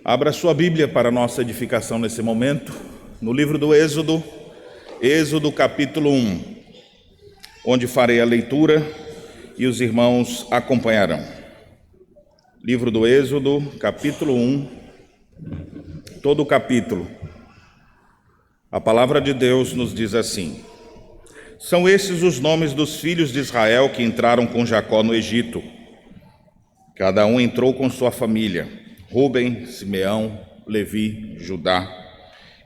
Abra sua Bíblia para nossa edificação nesse momento, no livro do Êxodo, Êxodo capítulo 1, onde farei a leitura e os irmãos acompanharão. Livro do Êxodo, capítulo 1, todo o capítulo. A palavra de Deus nos diz assim: São esses os nomes dos filhos de Israel que entraram com Jacó no Egito. Cada um entrou com sua família: Rúben, Simeão, Levi, Judá,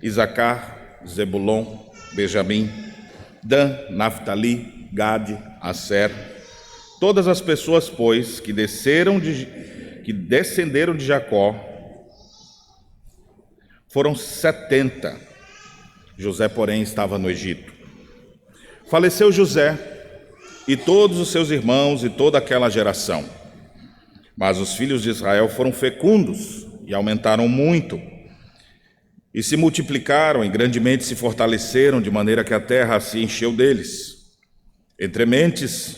Isacar, Zebulon, Benjamim, Dan, Naftali, Gade, Asser. Todas as pessoas, pois, que descenderam de Jacó foram 70. José, porém, estava no Egito. Faleceu José e todos os seus irmãos e toda aquela geração. Mas os filhos de Israel foram fecundos e aumentaram muito, e se multiplicaram e grandemente se fortaleceram, de maneira que a terra se encheu deles. Entre mentes,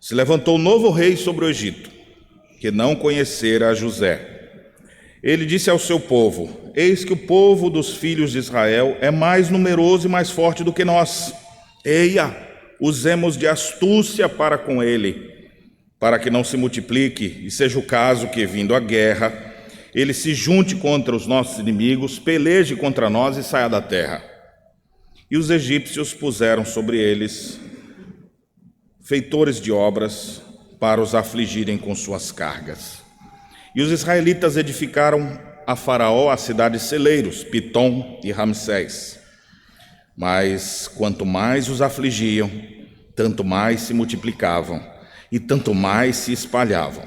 se levantou um novo rei sobre o Egito, que não conhecera a José. Ele disse ao seu povo: Eis que o povo dos filhos de Israel é mais numeroso e mais forte do que nós. Eia, usemos de astúcia para com ele, para que não se multiplique, e seja o caso que, vindo a guerra, ele se junte contra os nossos inimigos, peleje contra nós e saia da terra. E os egípcios puseram sobre eles feitores de obras para os afligirem com suas cargas. E os israelitas edificaram a Faraó as cidades celeiros, Pitom e Ramsés. Mas quanto mais os afligiam, tanto mais se multiplicavam, e tanto mais se espalhavam,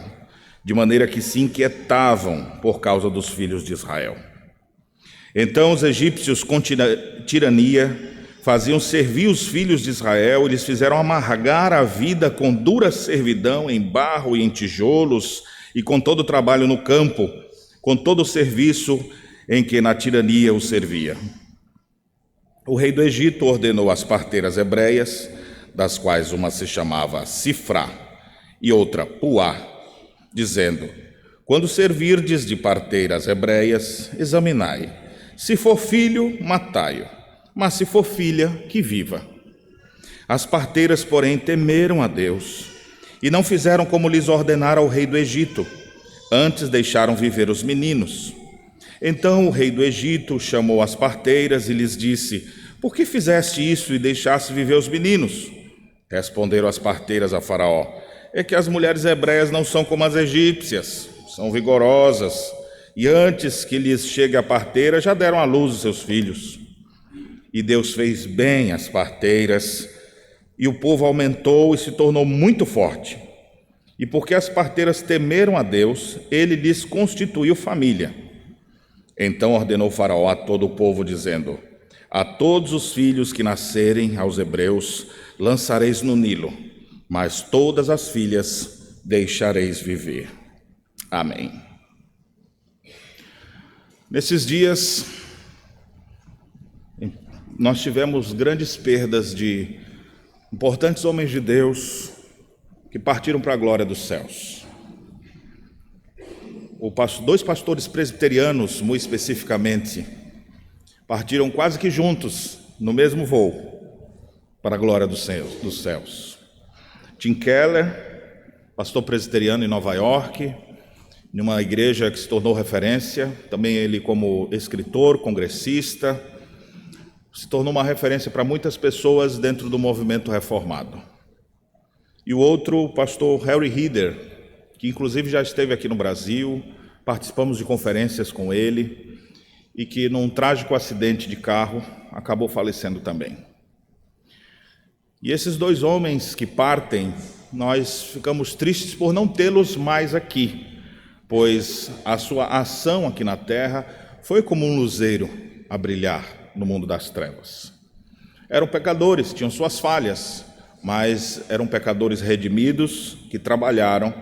de maneira que se inquietavam por causa dos filhos de Israel. Então os egípcios, com tirania, faziam servir os filhos de Israel e lhes fizeram amargar a vida com dura servidão em barro e em tijolos, e com todo o trabalho no campo, com todo o serviço em que na tirania os servia. O rei do Egito ordenou às parteiras hebreias, das quais uma se chamava Sifrá e outra Puá, dizendo: Quando servirdes de parteiras hebreias, examinai. Se for filho, matai-o, mas se for filha, que viva. As parteiras, porém, temeram a Deus e não fizeram como lhes ordenara o rei do Egito, antes deixaram viver os meninos. Então o rei do Egito chamou as parteiras e lhes disse: Por que fizeste isso e deixaste viver os meninos? Responderam as parteiras a Faraó: É que as mulheres hebreias não são como as egípcias, são vigorosas, e antes que lhes chegue a parteira, já deram à luz os seus filhos. E Deus fez bem às parteiras, e o povo aumentou e se tornou muito forte. E porque as parteiras temeram a Deus, ele lhes constituiu família. Então ordenou Faraó a todo o povo, dizendo: A todos os filhos que nascerem aos hebreus lançareis no Nilo, mas todas as filhas deixareis viver. Amém. Nesses dias, nós tivemos grandes perdas de importantes homens de Deus que partiram para a glória dos céus. Dois pastores presbiterianos, muito especificamente, partiram quase que juntos, no mesmo voo, para a glória dos céus. Tim Keller, pastor presbiteriano em Nova York, numa igreja que se tornou referência, também ele como escritor, congressista, se tornou uma referência para muitas pessoas dentro do movimento reformado. E o outro, o pastor Harry Heider, que inclusive já esteve aqui no Brasil, participamos de conferências com ele, e que num trágico acidente de carro acabou falecendo também. E esses dois homens que partem, nós ficamos tristes por não tê-los mais aqui, pois a sua ação aqui na terra foi como um luzeiro a brilhar no mundo das trevas. Eram pecadores, tinham suas falhas, mas eram pecadores redimidos que trabalharam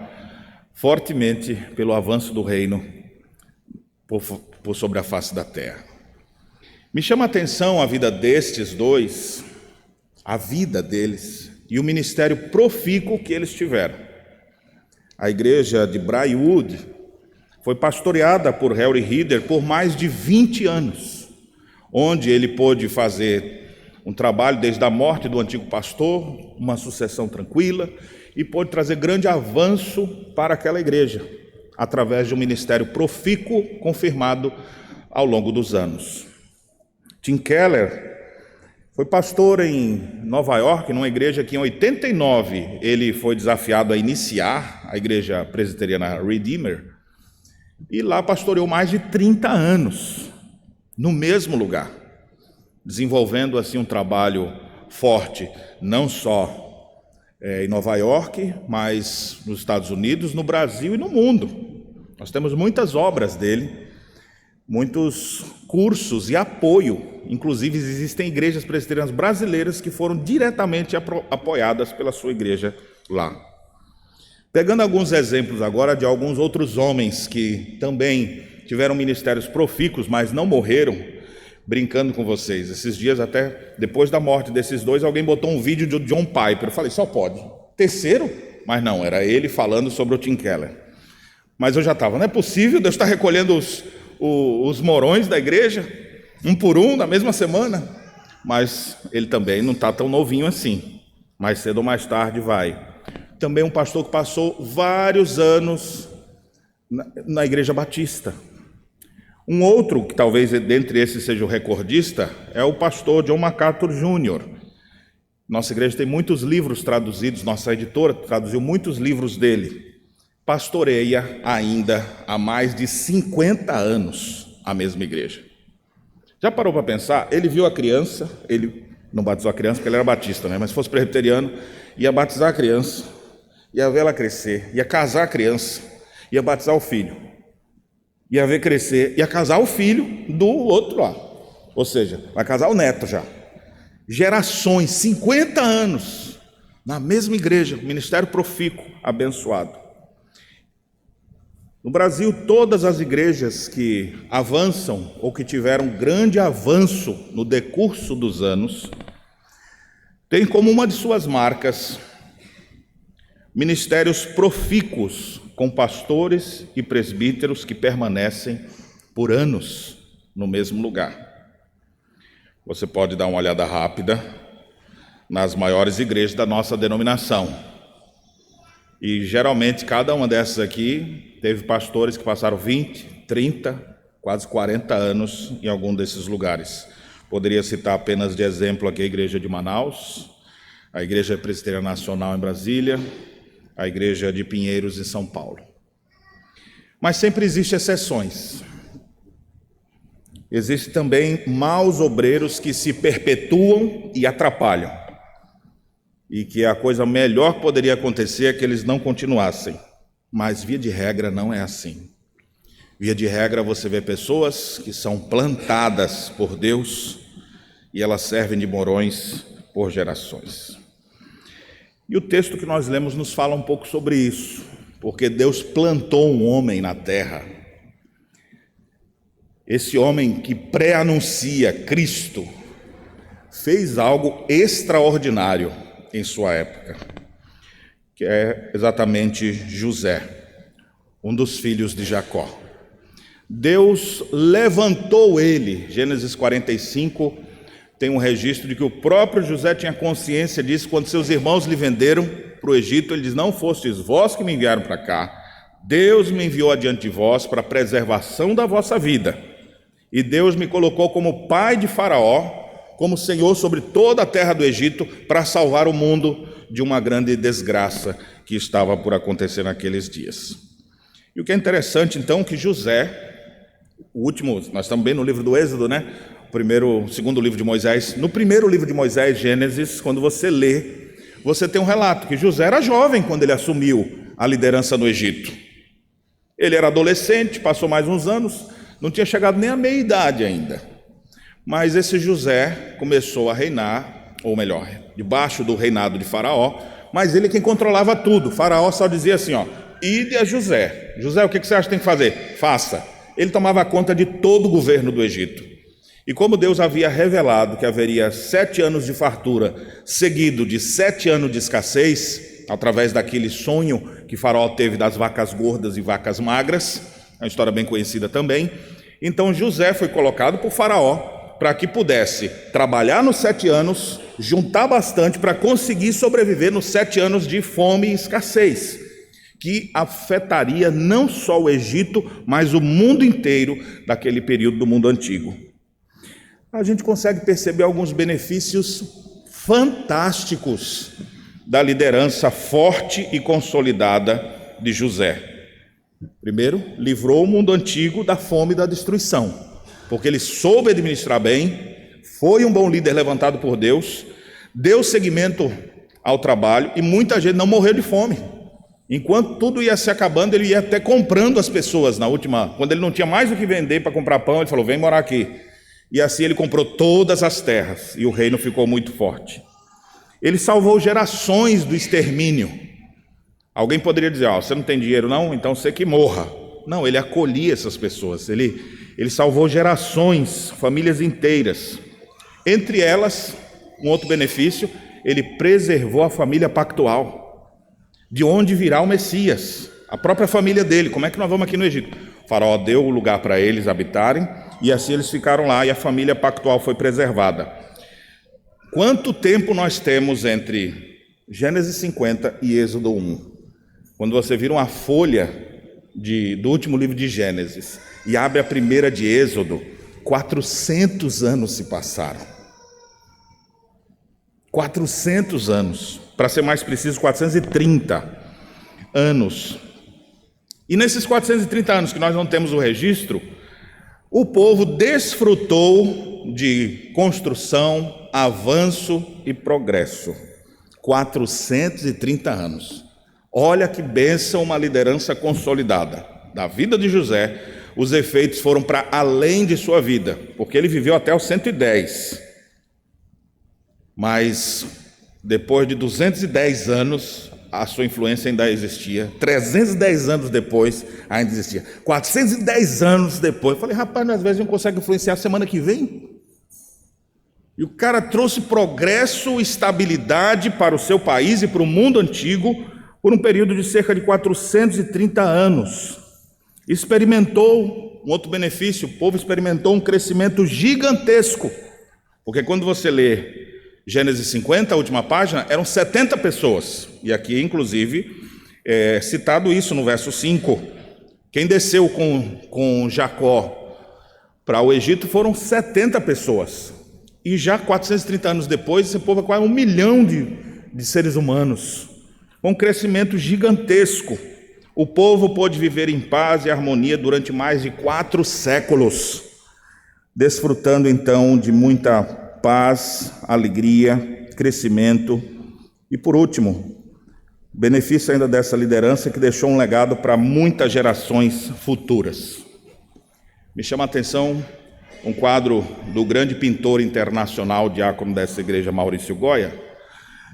fortemente pelo avanço do reino por sobre a face da terra. Me chama a atenção a vida destes dois, a vida deles e o ministério profícuo que eles tiveram. A igreja de Briarwood foi pastoreada por Harry Reeder por mais de 20 anos, onde ele pôde fazer um trabalho desde a morte do antigo pastor, uma sucessão tranquila, e pôde trazer grande avanço para aquela igreja, através de um ministério profícuo confirmado ao longo dos anos. Tim Keller foi pastor em Nova York, numa igreja que em 89 ele foi desafiado a iniciar, a igreja presbiteriana Redeemer, e lá pastoreou mais de 30 anos, no mesmo lugar, desenvolvendo assim um trabalho forte, não só em Nova York, mas nos Estados Unidos, no Brasil e no mundo. Nós temos muitas obras dele, muitos cursos e apoio. Inclusive, existem igrejas presbiterianas brasileiras que foram diretamente apoiadas pela sua igreja lá. Pegando alguns exemplos agora de alguns outros homens que também tiveram ministérios profícuos, mas não morreram, brincando com vocês. Esses dias, até depois da morte desses dois, alguém botou um vídeo de John Piper. Eu falei, só pode. Terceiro? Mas não, era ele falando sobre o Tim Keller. Mas eu já estava, não é possível, Deus está recolhendo os morões da igreja, um por um, na mesma semana. Mas ele também não está tão novinho assim. Mais cedo ou mais tarde vai. Também um pastor que passou vários anos na Igreja Batista. Um outro, que talvez dentre esses seja o recordista, é o pastor John MacArthur Jr. Nossa igreja tem muitos livros traduzidos, nossa editora traduziu muitos livros dele. Pastoreia ainda há mais de 50 anos a mesma igreja. Já parou para pensar? Ele viu a criança, ele não batizou a criança porque ele era batista, né? Mas se fosse presbiteriano, ia batizar a criança, ia ver ela crescer, ia casar a criança, ia batizar o filho, ia ver crescer, ia casar o filho do outro lá, ou seja, vai casar o neto já. Gerações, 50 anos, na mesma igreja, ministério profícuo, abençoado. No Brasil, todas as igrejas que avançam ou que tiveram grande avanço no decurso dos anos, têm como uma de suas marcas ministérios profícuos com pastores e presbíteros que permanecem por anos no mesmo lugar. Você pode dar uma olhada rápida nas maiores igrejas da nossa denominação. E geralmente cada uma dessas aqui teve pastores que passaram 20, 30, quase 40 anos em algum desses lugares. Poderia citar apenas de exemplo aqui a igreja de Manaus, a igreja presbiteriana nacional em Brasília, a igreja de Pinheiros em São Paulo. Mas sempre existem exceções. Existem também maus obreiros que se perpetuam e atrapalham. E que a coisa melhor que poderia acontecer é que eles não continuassem. Mas via de regra não é assim. Via de regra você vê pessoas que são plantadas por Deus e elas servem de morões por gerações. E o texto que nós lemos nos fala um pouco sobre isso, porque Deus plantou um homem na terra. Esse homem que pré-anuncia Cristo fez algo extraordinário em sua época, que é exatamente José, um dos filhos de Jacó. Deus levantou ele. Gênesis 45 tem um registro de que o próprio José tinha consciência disso quando seus irmãos lhe venderam para o Egito. Ele diz, não fostes vós que me enviaram para cá, Deus me enviou adiante de vós para a preservação da vossa vida. E Deus me colocou como pai de Faraó, como senhor sobre toda a terra do Egito, para salvar o mundo de uma grande desgraça que estava por acontecer naqueles dias. E o que é interessante, então, que José, o último, nós estamos bem no livro do Êxodo, né? Segundo livro de Moisés. No primeiro livro de Moisés, Gênesis, quando você lê, você tem um relato que José era jovem quando ele assumiu a liderança no Egito. Ele era adolescente, passou mais uns anos, não tinha chegado nem à meia-idade ainda. Mas esse José começou a reinar, ou melhor, debaixo do reinado de Faraó, mas ele é quem controlava tudo. Faraó só dizia assim, ide a José. José, o que você acha que tem que fazer? Faça. Ele tomava conta de todo o governo do Egito. E como Deus havia revelado que haveria 7 anos de fartura, seguido de 7 anos de escassez, através daquele sonho que Faraó teve das vacas gordas e vacas magras, é uma história bem conhecida também. Então José foi colocado por Faraó para que pudesse trabalhar nos 7 anos, juntar bastante para conseguir sobreviver nos 7 anos de fome e escassez, que afetaria não só o Egito, mas o mundo inteiro daquele período do mundo antigo. A gente consegue perceber alguns benefícios fantásticos da liderança forte e consolidada de José. Primeiro, livrou o mundo antigo da fome e da destruição, porque ele soube administrar bem, foi um bom líder levantado por Deus, deu seguimento ao trabalho e muita gente não morreu de fome. Enquanto tudo ia se acabando, ele ia até comprando as pessoas quando ele não tinha mais o que vender para comprar pão, ele falou: vem morar aqui. E assim ele comprou todas as terras e o reino ficou muito forte. Ele salvou gerações do extermínio. Alguém poderia dizer: você não tem dinheiro não? Então você que morra. Não, ele acolhia essas pessoas, ele salvou gerações, famílias inteiras. Entre elas, um outro benefício, ele preservou a família pactual, de onde virá o Messias, a própria família dele. Como é que nós vamos aqui no Egito? O faraó deu o lugar para eles habitarem, e assim eles ficaram lá, e a família pactual foi preservada. Quanto tempo nós temos entre Gênesis 50 e Êxodo 1? Quando você vira uma folha do último livro de Gênesis e abre a primeira de Êxodo, 400 anos se passaram. 400 anos, para ser mais preciso, 430 anos. E nesses 430 anos que nós não temos o registro, o povo desfrutou de construção, avanço e progresso. 430 anos. Olha que bênção, uma liderança consolidada. Da vida de José, os efeitos foram para além de sua vida, porque ele viveu até os 110. Mas depois de 210 anos, a sua influência ainda existia. 310 anos depois, ainda existia. 410 anos depois, eu falei: rapaz, às vezes a gente consegue influenciar semana que vem. E o cara trouxe progresso e estabilidade para o seu país e para o mundo antigo por um período de cerca de 430 anos. Experimentou um outro benefício, o povo experimentou um crescimento gigantesco, porque quando você lê Gênesis 50, a última página, eram 70 pessoas, e aqui inclusive é citado isso no verso 5, quem desceu com Jacó para o Egito foram 70 pessoas, e já 430 anos depois, esse povo é quase 1 milhão de seres humanos, um crescimento gigantesco. O povo pôde viver em paz e harmonia durante mais de 4 séculos, desfrutando então de muita paz, alegria, crescimento. E por último, benefício ainda dessa liderança que deixou um legado para muitas gerações futuras. Me chama a atenção um quadro do grande pintor internacional, diácono dessa igreja, Maurício Goya,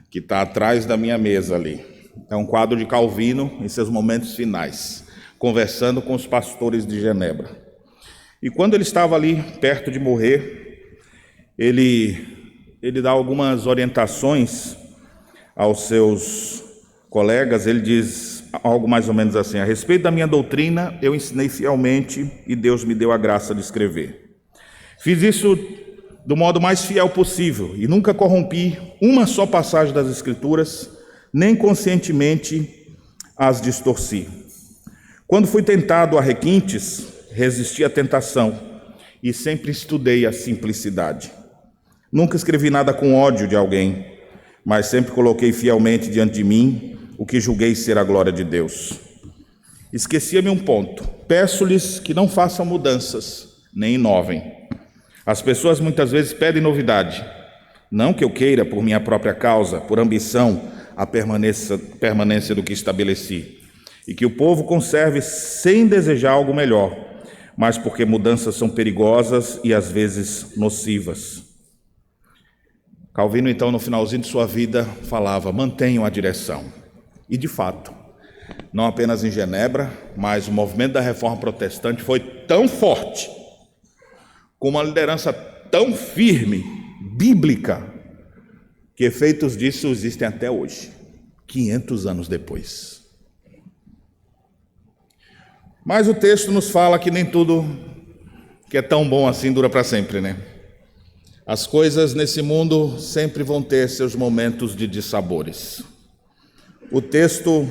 que está atrás da minha mesa ali. É um quadro de Calvino em seus momentos finais, conversando com os pastores de Genebra. E quando ele estava ali perto de morrer, ele dá algumas orientações aos seus colegas. Ele diz algo mais ou menos assim: a respeito da minha doutrina, eu ensinei fielmente e Deus me deu a graça de escrever. Fiz isso do modo mais fiel possível e nunca corrompi uma só passagem das Escrituras, nem conscientemente as distorci. Quando fui tentado a requintes, resisti à tentação e sempre estudei a simplicidade. Nunca escrevi nada com ódio de alguém, mas sempre coloquei fielmente diante de mim o que julguei ser a glória de Deus. Esquecia-me um ponto: peço-lhes que não façam mudanças, nem inovem. As pessoas muitas vezes pedem novidade, não que eu queira por minha própria causa, por ambição, a permanência do que estabeleci, e que o povo conserve sem desejar algo melhor, mas porque mudanças são perigosas e às vezes nocivas. Calvino, então, no finalzinho de sua vida, falava: mantenham a direção. E, de fato, não apenas em Genebra, mas o movimento da Reforma Protestante foi tão forte, com uma liderança tão firme, bíblica, que efeitos disso existem até hoje, 500 anos depois. Mas o texto nos fala que nem tudo que é tão bom assim dura para sempre, né? As coisas nesse mundo sempre vão ter seus momentos de dissabores. O texto,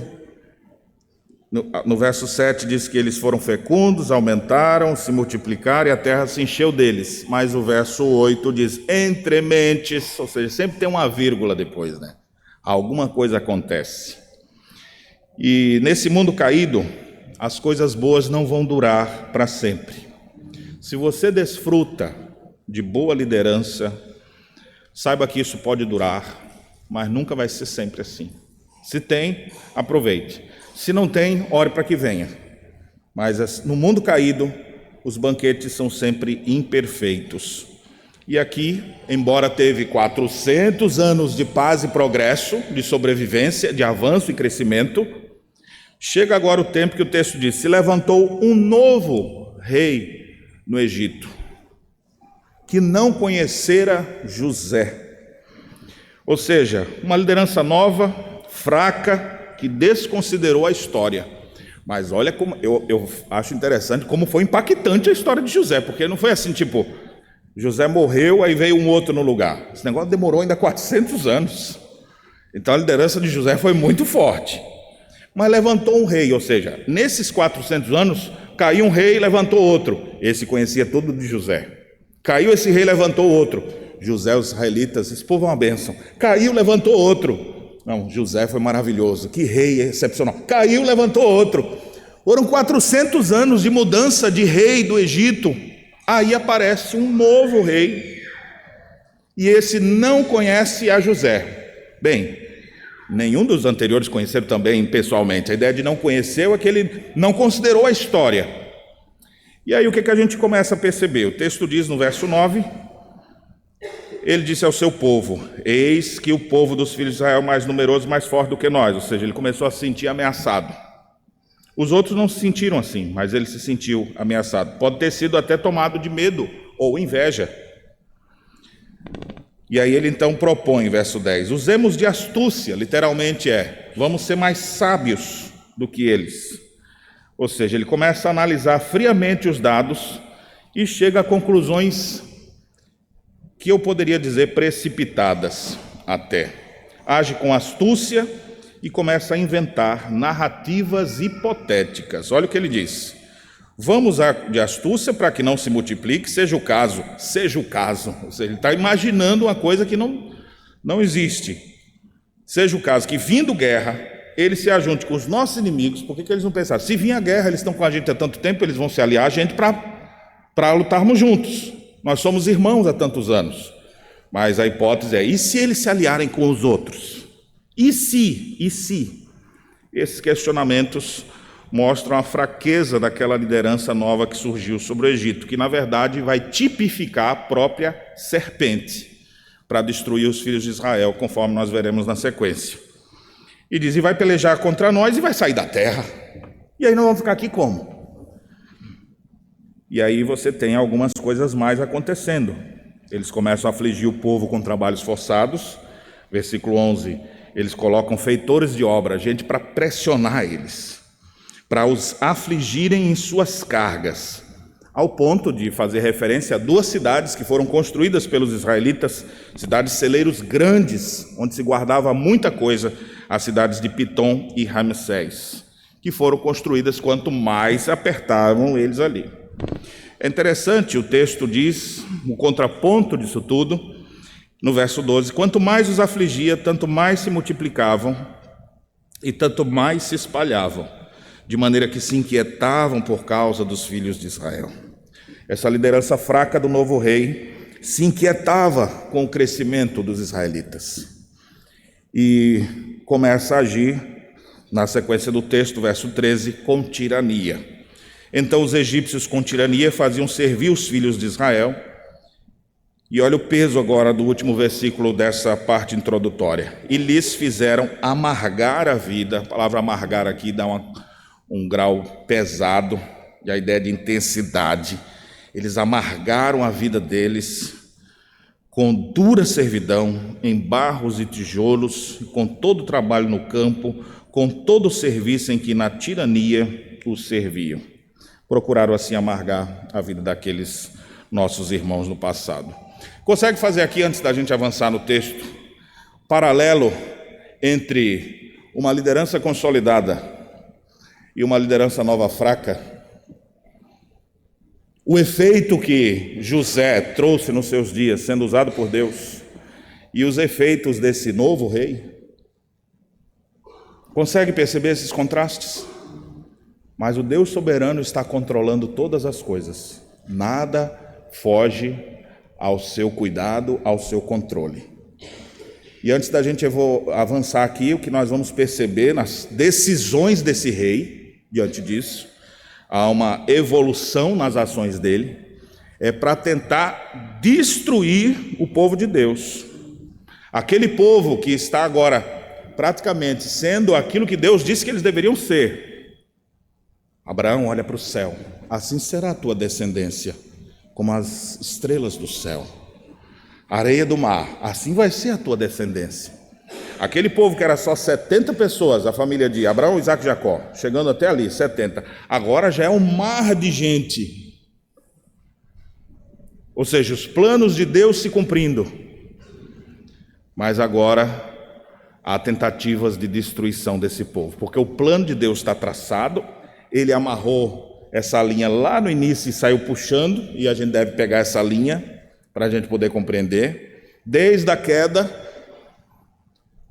no verso 7, diz que eles foram fecundos, aumentaram, se multiplicaram e a terra se encheu deles. Mas o verso 8 diz, entre mentes, ou seja, sempre tem uma vírgula depois, né? Alguma coisa acontece. E nesse mundo caído, as coisas boas não vão durar para sempre. Se você desfruta de boa liderança, saiba que isso pode durar, mas nunca vai ser sempre assim. Se tem, aproveite. Se não tem, ore para que venha. Mas no mundo caído, os banquetes são sempre imperfeitos. E aqui, embora teve 400 anos de paz e progresso, de sobrevivência, de avanço e crescimento, chega agora o tempo que o texto diz, se levantou um novo rei no Egito, que não conhecera José. Ou seja, uma liderança nova, fraca, que desconsiderou a história. Mas olha como, eu acho interessante como foi impactante a história de José, porque não foi assim, tipo, José morreu, aí veio um outro no lugar. Esse negócio demorou ainda 400 anos. Então a liderança de José foi muito forte. Mas levantou um rei, ou seja, nesses 400 anos, caiu um rei e levantou outro. Esse conhecia tudo de José. Caiu esse rei e levantou outro. José, os israelitas, esse povo é uma bênção. Caiu, levantou outro. Não, José foi maravilhoso, que rei excepcional. Caiu, levantou outro. Foram 400 anos de mudança de rei do Egito. Aí aparece um novo rei. E esse não conhece a José. Bem, nenhum dos anteriores conheceram também pessoalmente. A ideia de não conhecer é que ele não considerou a história. E aí o que a gente começa a perceber? O texto diz no verso 9, ele disse ao seu povo, eis que o povo dos filhos de Israel é mais numeroso e mais forte do que nós. Ou seja, ele começou a se sentir ameaçado. Os outros não se sentiram assim, mas ele se sentiu ameaçado. Pode ter sido até tomado de medo ou inveja. E aí ele então propõe, verso 10, usemos de astúcia, literalmente vamos ser mais sábios do que eles. Ou seja, ele começa a analisar friamente os dados e chega a conclusões que eu poderia dizer precipitadas até. Age com astúcia e começa a inventar narrativas hipotéticas. Olha o que ele diz. Vamos usar de astúcia para que não se multiplique, seja o caso. Ou seja, ele está imaginando uma coisa que não existe. Seja o caso que, vindo guerra, ele se ajunte com os nossos inimigos. Por que eles não pensaram? Se vir a guerra, eles estão com a gente há tanto tempo, eles vão se aliar a gente para lutarmos juntos. Nós somos irmãos há tantos anos. Mas a hipótese e se eles se aliarem com os outros? E se? Esses questionamentos mostram a fraqueza daquela liderança nova que surgiu sobre o Egito, que na verdade vai tipificar a própria serpente para destruir os filhos de Israel, conforme nós veremos na sequência. E diz, e vai pelejar contra nós e vai sair da terra. E aí nós vamos ficar aqui como? E aí você tem algumas coisas mais acontecendo. Eles começam a afligir o povo com trabalhos forçados. Versículo 11, eles colocam feitores de obra, gente para pressionar eles, para os afligirem em suas cargas, ao ponto de fazer referência a duas cidades que foram construídas pelos israelitas, cidades celeiros grandes, onde se guardava muita coisa, as cidades de Pitom e Ramsés, que foram construídas quanto mais apertavam eles ali. É interessante, o texto diz, o contraponto disso tudo, no verso 12, quanto mais os afligia, tanto mais se multiplicavam e tanto mais se espalhavam, de maneira que se inquietavam por causa dos filhos de Israel. Essa liderança fraca do novo rei se inquietava com o crescimento dos israelitas e começa a agir, na sequência do texto, verso 13, com tirania. Então os egípcios com tirania faziam servir os filhos de Israel. E olha o peso agora do último versículo dessa parte introdutória. E lhes fizeram amargar a vida. A palavra amargar aqui dá um grau pesado, e a ideia de intensidade. Eles amargaram a vida deles com dura servidão, em barros e tijolos, com todo o trabalho no campo, com todo o serviço em que na tirania os serviam. procuraram assim amargar a vida daqueles nossos irmãos no passado. Consegue fazer aqui, antes da gente avançar no texto, paralelo entre uma liderança consolidada e uma liderança nova fraca? O efeito que José trouxe nos seus dias, sendo usado por Deus, e os efeitos desse novo rei. Consegue perceber esses contrastes? Mas o Deus soberano está controlando todas as coisas. Nada foge ao seu cuidado, ao seu controle. E antes da gente avançar aqui, o que nós vamos perceber nas decisões desse rei, diante disso, há uma evolução nas ações dele, é para tentar destruir o povo de Deus. Aquele povo que está agora praticamente sendo aquilo que Deus disse que eles deveriam ser. Abraão, olha para o céu, assim será a tua descendência, como as estrelas do céu, areia do mar, assim vai ser a tua descendência. Aquele povo que era só 70 pessoas, a família de Abraão, Isaac e Jacó, chegando até ali, 70, agora já é um mar de gente. Ou seja, os planos de Deus se cumprindo, mas agora há tentativas de destruição desse povo, porque o plano de Deus está traçado, ele amarrou essa linha lá no início e saiu puxando, e a gente deve pegar essa linha para a gente poder compreender, desde a queda,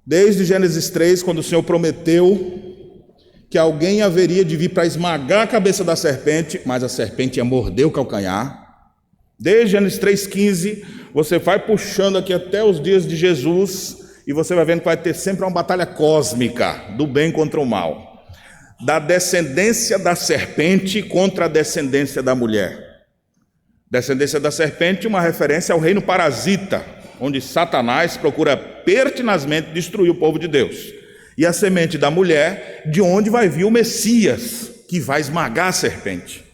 desde Gênesis 3, quando o Senhor prometeu que alguém haveria de vir para esmagar a cabeça da serpente, mas a serpente ia morder o calcanhar. Desde Gênesis 3,15, você vai puxando aqui até os dias de Jesus, e você vai vendo que vai ter sempre uma batalha cósmica do bem contra o mal, da descendência da serpente contra a descendência da mulher. Descendência da serpente, uma referência ao reino parasita, onde Satanás procura pertinazmente destruir o povo de Deus. E a semente da mulher, de onde vai vir o Messias, que vai esmagar a serpente.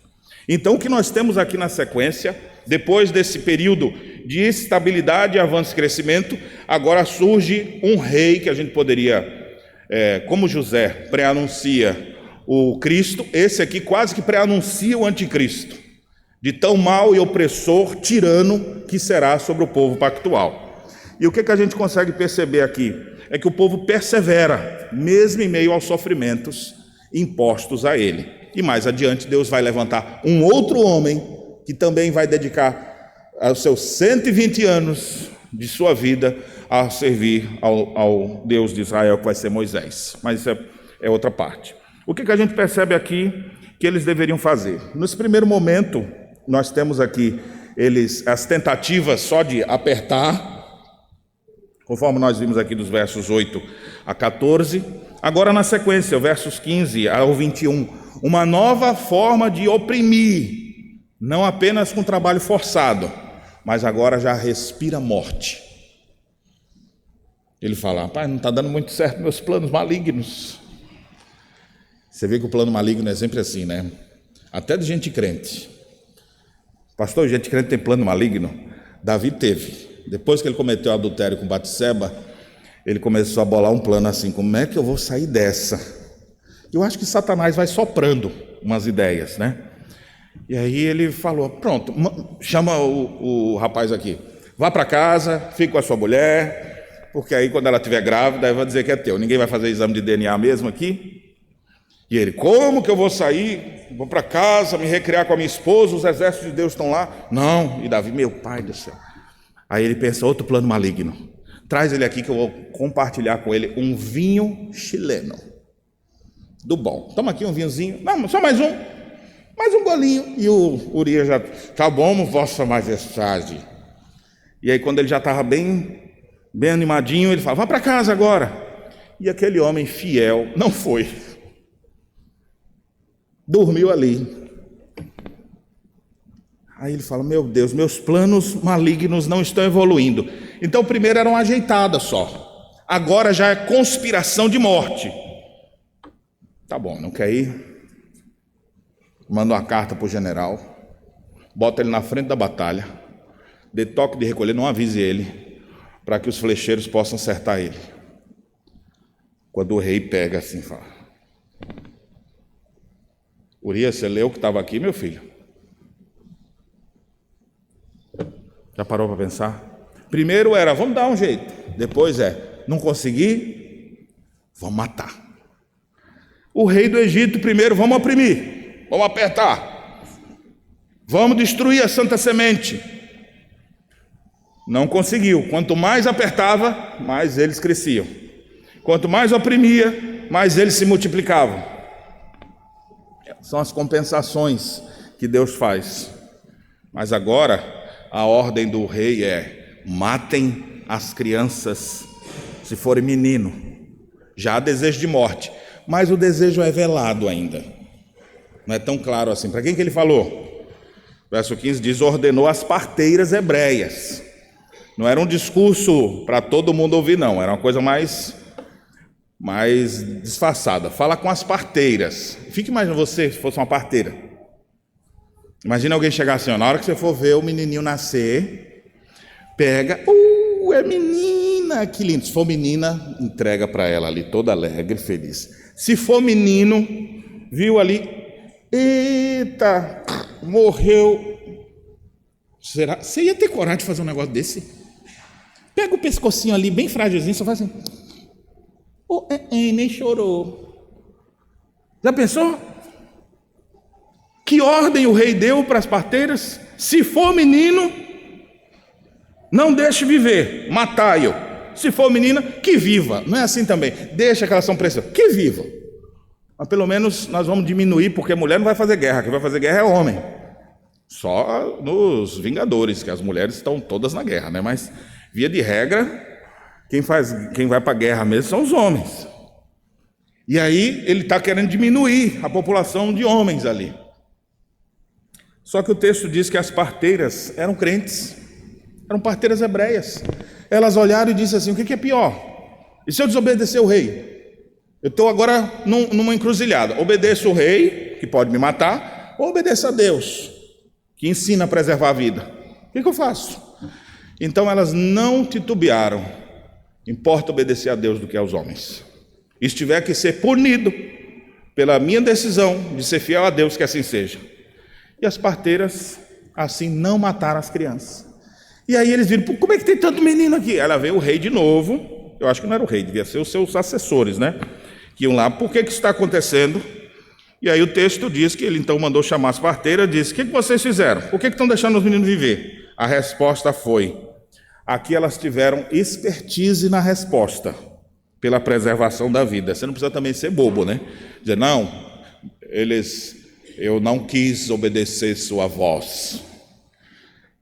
Então, o que nós temos aqui na sequência, depois desse período de estabilidade, avanço e crescimento, agora surge um rei que a gente poderia, como José pré-anuncia o Cristo, esse aqui quase que pré-anuncia o anticristo, de tão mau e opressor, tirano, que será sobre o povo pactual. E o que a gente consegue perceber aqui? É que o povo persevera, mesmo em meio aos sofrimentos impostos a ele. E mais adiante Deus vai levantar um outro homem, que também vai dedicar os seus 120 anos de sua vida a servir ao Deus de Israel, que vai ser Moisés. Mas isso é outra parte. O que a gente percebe aqui que eles deveriam fazer? Nesse primeiro momento, nós temos aqui as tentativas só de apertar, conforme nós vimos aqui dos versos 8 a 14. Agora na sequência, versos 15 ao 21, uma nova forma de oprimir, não apenas com trabalho forçado, mas agora já respira morte. Ele fala: pai, não está dando muito certo meus planos malignos. Você vê que o plano maligno é sempre assim, né? Até de gente crente. Pastor, gente crente tem plano maligno? Davi teve. Depois que ele cometeu adultério com Batseba, ele começou a bolar um plano assim: como é que eu vou sair dessa? Eu acho que Satanás vai soprando umas ideias, né? E aí ele falou: pronto, chama o rapaz aqui, vá para casa, fique com a sua mulher, porque aí quando ela estiver grávida, vai dizer que é teu. Ninguém vai fazer exame de DNA mesmo aqui? E ele: como que eu vou sair? Vou para casa, me recriar com a minha esposa, os exércitos de Deus estão lá? Não. E Davi: meu pai do céu. Aí ele pensa: outro plano maligno. Traz ele aqui que eu vou compartilhar com ele um vinho chileno. Do bom. Toma aqui um vinhozinho. Não, só mais um golinho. E o Urias já: tá bom, vossa majestade. E aí quando ele já estava bem animadinho, ele fala: vá para casa agora. E aquele homem fiel não foi. Dormiu ali. Aí ele fala: meu Deus, meus planos malignos não estão evoluindo. Então primeiro era uma ajeitada só, agora já é conspiração de morte. Tá bom, não quer ir? Manda uma carta para o general, bota ele na frente da batalha, dê toque de recolher, não avise ele, para que os flecheiros possam acertar ele. Quando o rei pega assim, fala: Urias, você leu que estava aqui, meu filho? Já parou para pensar? Primeiro era, vamos dar um jeito. Depois não consegui, vamos matar. O rei do Egito, primeiro, vamos oprimir, vamos apertar, vamos destruir a santa semente. Não conseguiu. Quanto mais apertava, mais eles cresciam. Quanto mais oprimia, mais eles se multiplicavam. São as compensações que Deus faz. Mas agora, a ordem do rei é: matem as crianças, se forem menino. Já há desejo de morte, mas o desejo é velado ainda. Não é tão claro assim. Para quem que ele falou? Verso 15 diz: ordenou as parteiras hebreias. Não era um discurso para todo mundo ouvir, não. Era uma coisa mais disfarçada. Fala com as parteiras. Fique imaginando você se fosse uma parteira. Imagina alguém chegar assim, na hora que você for ver o menininho nascer, pega, é menina, que lindo. Se for menina, entrega para ela ali, toda alegre, feliz. Se for menino, viu ali, eita, morreu. Será? Você ia ter coragem de fazer um negócio desse? Pega o pescocinho ali, bem frágilzinho, só faz assim. Nem chorou. Já pensou? Que ordem o rei deu para as parteiras? Se for menino, não deixe viver, matai-o. Se for menina, que viva. Não é assim também. Deixa que elas são preciosas, que viva. Mas pelo menos nós vamos diminuir, porque a mulher não vai fazer guerra. Quem vai fazer guerra é homem. Só nos Vingadores, que as mulheres estão todas na guerra, né? Mas via de regra, quem vai para a guerra mesmo são os homens. E aí ele está querendo diminuir a população de homens ali. Só que o texto diz que as parteiras eram crentes, eram parteiras hebreias. Elas olharam e disseram assim: o que é pior? E se eu desobedecer o rei? Eu estou agora numa encruzilhada. Obedeço o rei, que pode me matar, ou obedeço a Deus, que ensina a preservar a vida. O que eu faço? Então elas não titubearam. Importa obedecer a Deus do que aos homens. E se tiver que ser punido pela minha decisão de ser fiel a Deus, que assim seja. E as parteiras assim não mataram as crianças. E aí eles viram: como é que tem tanto menino aqui? Ela veio o rei de novo. Eu acho que não era o rei, devia ser os seus assessores, né? Que iam lá: por que isso está acontecendo? E aí o texto diz que ele então mandou chamar as parteiras e disse: o que vocês fizeram? Por que estão deixando os meninos viver? A resposta foi: aqui elas tiveram expertise na resposta, pela preservação da vida. Você não precisa também ser bobo, né? Dizer: não, eu não quis obedecer sua voz.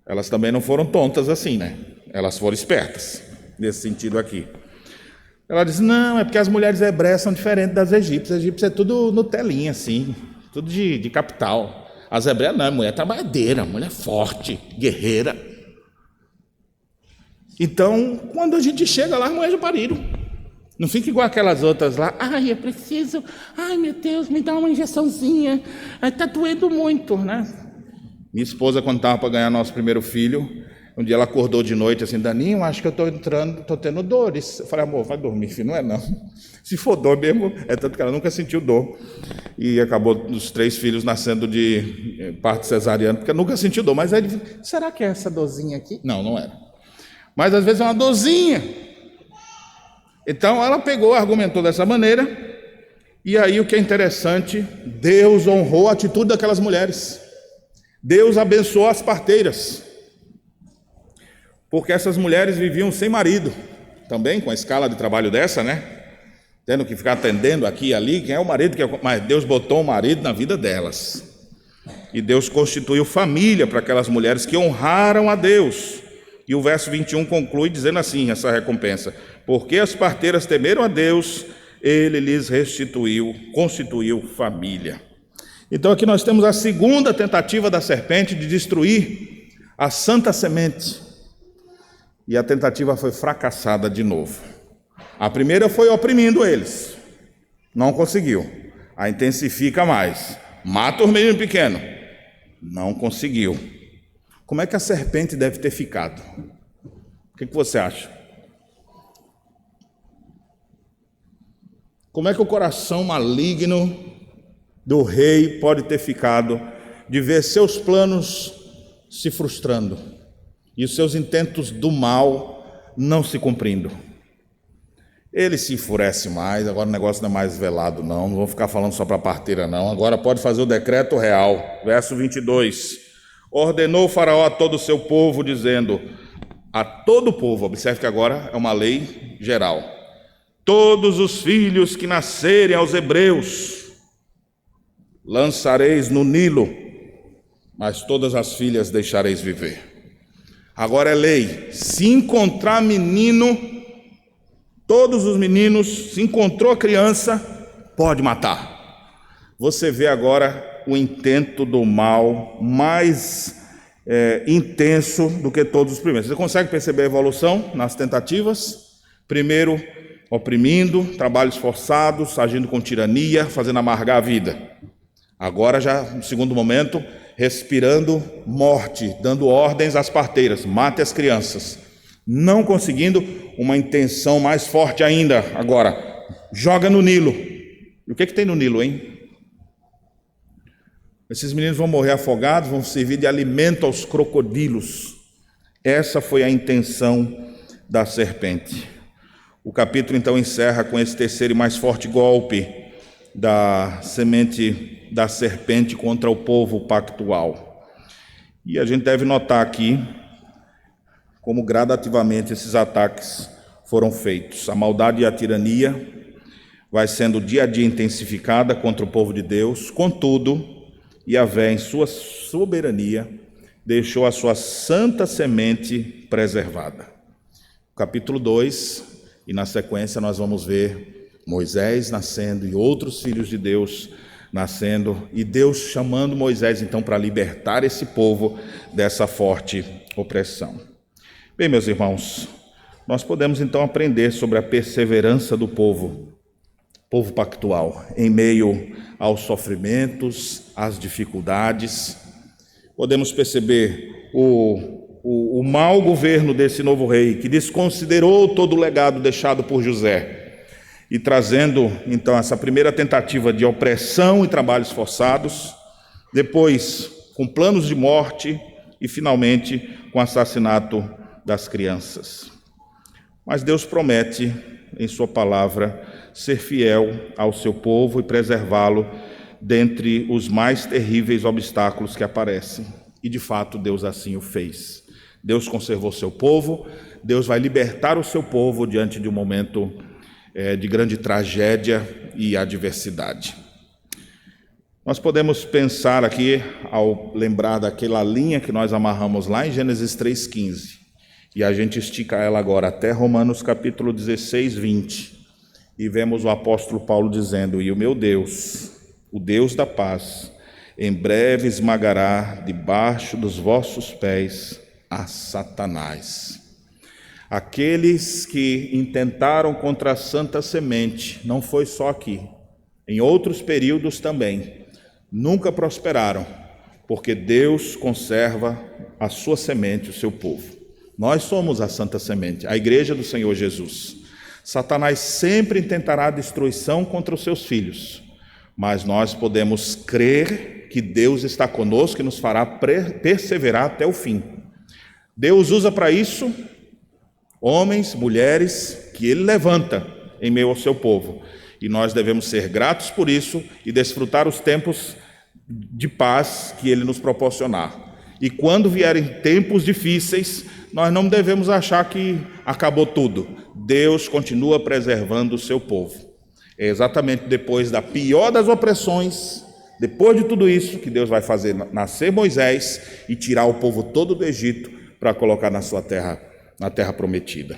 Elas também não foram tontas assim, né? Elas foram espertas, nesse sentido aqui. Ela diz: não, é porque as mulheres hebreias são diferentes das egípcias. As egípcias é tudo Nutelinha, assim, tudo de capital. As hebreias não, é mulher trabalhadeira, mulher forte, guerreira. Então, quando a gente chega lá, as mulheres já pariram. Não fica igual aquelas outras lá: ai, eu preciso, ai meu Deus, me dá uma injeçãozinha, está doendo muito, né? Minha esposa, quando estava para ganhar nosso primeiro filho, um dia ela acordou de noite assim: Daninho, acho que eu estou tendo dores. Eu falei: amor, vai dormir, filho. Não é não. Se for dor mesmo, é tanto que ela nunca sentiu dor. E acabou os 3 filhos nascendo de parto cesariano, porque nunca sentiu dor. Mas aí ele disse: será que é essa dorzinha aqui? Não, não era. Mas às vezes é uma dorzinha. Então ela pegou, argumentou dessa maneira. E aí o que é interessante, Deus honrou a atitude daquelas mulheres. Deus abençoou as parteiras. Porque essas mulheres viviam sem marido, também com a escala de trabalho dessa, né? Tendo que ficar atendendo aqui e ali, quem é o marido? Mas Deus botou o marido na vida delas. E Deus constituiu família para aquelas mulheres que honraram a Deus. E o verso 21 conclui dizendo assim, essa recompensa: porque as parteiras temeram a Deus, Ele lhes constituiu família. Então aqui nós temos a segunda tentativa da serpente de destruir a santa semente. E a tentativa foi fracassada de novo. A primeira foi oprimindo eles. Não conseguiu. A intensifica mais. Mata os meninos pequenos. Não conseguiu. Como é que a serpente deve ter ficado? O que você acha? Como é que o coração maligno do rei pode ter ficado de ver seus planos se frustrando e os seus intentos do mal não se cumprindo. Ele se enfurece mais, agora o negócio não é mais velado não vou ficar falando só para a parteira não, agora pode fazer o decreto real. Verso 22, ordenou o faraó a todo o seu povo, dizendo, a todo o povo, observe que agora é uma lei geral, todos os filhos que nascerem aos hebreus lançareis no Nilo, mas todas as filhas deixareis viver. Agora é lei, se encontrar menino, todos os meninos, se encontrou criança, pode matar. Você vê agora o intento do mal mais intenso do que todos os primeiros. Você consegue perceber a evolução nas tentativas? Primeiro, oprimindo, trabalhos forçados, agindo com tirania, fazendo amargar a vida. Agora já, no segundo momento, respirando morte, dando ordens às parteiras, mate as crianças. Não conseguindo, uma intenção mais forte ainda, agora, joga no Nilo. E o que tem no Nilo, hein? Esses meninos vão morrer afogados, vão servir de alimento aos crocodilos. Essa foi a intenção da serpente. O capítulo então encerra com esse terceiro e mais forte golpe da semente da serpente contra o povo pactual. E a gente deve notar aqui como gradativamente esses ataques foram feitos. A maldade e a tirania vai sendo dia a dia intensificada contra o povo de Deus, contudo, Yahvé, em sua soberania, deixou a sua santa semente preservada. Capítulo 2, e na sequência nós vamos ver Moisés nascendo e outros filhos de Deus nascendo, e Deus chamando Moisés então para libertar esse povo dessa forte opressão. Bem, meus irmãos, nós podemos então aprender sobre a perseverança do povo pactual, em meio aos sofrimentos, às dificuldades. Podemos perceber o mau governo desse novo rei, que desconsiderou todo o legado deixado por José, e trazendo então essa primeira tentativa de opressão e trabalhos forçados, depois com planos de morte e finalmente com o assassinato das crianças. Mas Deus promete em sua palavra ser fiel ao seu povo e preservá-lo dentre os mais terríveis obstáculos que aparecem. E de fato Deus assim o fez. Deus conservou seu povo, Deus vai libertar o seu povo diante de um momento de grande tragédia e adversidade. Nós podemos pensar aqui, ao lembrar daquela linha que nós amarramos lá em Gênesis 3,15, e a gente estica ela agora até Romanos capítulo 16, 20, e vemos o apóstolo Paulo dizendo, e o meu Deus, o Deus da paz, em breve esmagará debaixo dos vossos pés a Satanás. Aqueles que intentaram contra a santa semente, não foi só aqui, em outros períodos também, nunca prosperaram, porque Deus conserva a sua semente, o seu povo. Nós somos a santa semente, a igreja do Senhor Jesus. Satanás sempre intentará a destruição contra os seus filhos, mas nós podemos crer que Deus está conosco e nos fará perseverar até o fim. Deus usa para isso homens, mulheres, que Ele levanta em meio ao seu povo. E nós devemos ser gratos por isso e desfrutar os tempos de paz que Ele nos proporcionar. E quando vierem tempos difíceis, nós não devemos achar que acabou tudo. Deus continua preservando o seu povo. É exatamente depois da pior das opressões, depois de tudo isso, que Deus vai fazer nascer Moisés e tirar o povo todo do Egito para colocar na sua terra, na terra prometida.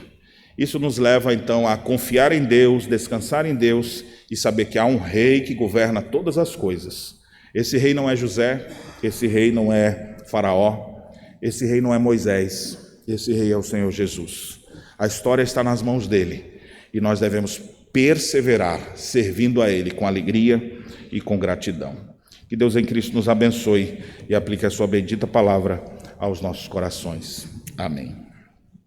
Isso nos leva então a confiar em Deus, descansar em Deus e saber que há um rei que governa todas as coisas. Esse rei não é José, esse rei não é Faraó, esse rei não é Moisés, esse rei é o Senhor Jesus. A história está nas mãos dele e nós devemos perseverar servindo a Ele com alegria e com gratidão. Que Deus em Cristo nos abençoe e aplique a sua bendita palavra aos nossos corações. Amém.